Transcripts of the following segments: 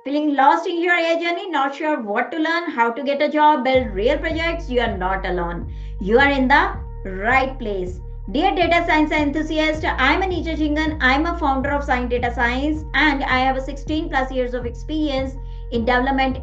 Feeling lost in your AI journey, not sure what to learn, how to get a job, build real projects? You are not alone. You are in the right place. Dear data science enthusiast, I'm Anita Chingan. I'm a founder of SAI Data Science and I have a 16 plus years of experience in development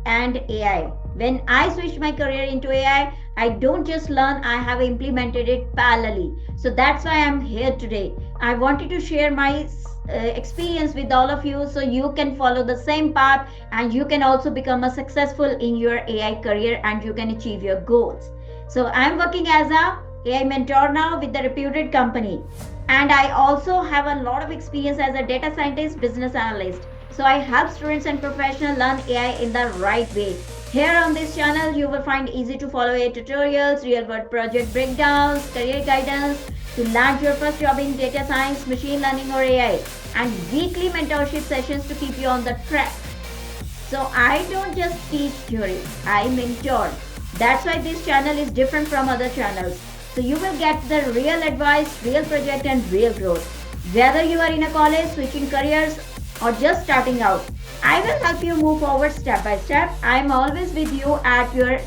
and AI. When I switched my career into AI, I don't just learn, I have implemented it parallelly. So that's why I'm here today. I wanted to share my experience with all of you so you can follow the same path and you can also become a successful in your AI career and you can achieve your goals. So I'm working as a AI mentor now with the reputed company, and I also have a lot of experience as a data scientist, business analyst. So I help students and professionals learn AI in the right way. Here on this channel, you will find easy to follow AI tutorials, real world project breakdowns, career guidance to land your first job in data science, machine learning, or AI, and weekly mentorship sessions to keep you on the track. So I don't just teach theory, I mentor. That's why this channel is different from other channels. So you will get the real advice, real project, and real growth. Whether you are in a college, switching careers, or just starting out, I will help you move forward step by step. I'm always with you at your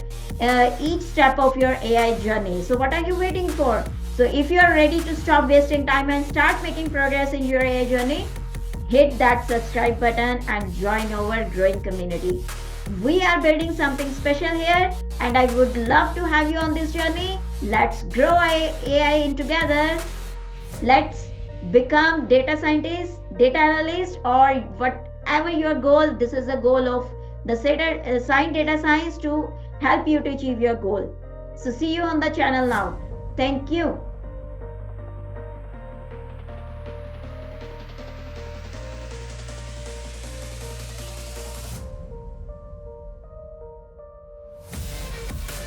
each step of your AI journey. So what are you waiting for? So if you are ready to stop wasting time and start making progress in your AI journey, hit that subscribe button and join our growing community. We are building something special here and I would love to have you on this journey. Let's grow AI in together. Let's become data scientists, data analysts, or whatever your goal. This is the goal of the SAI Data Science to help you to achieve your goal. So see you on the channel now. Thank you.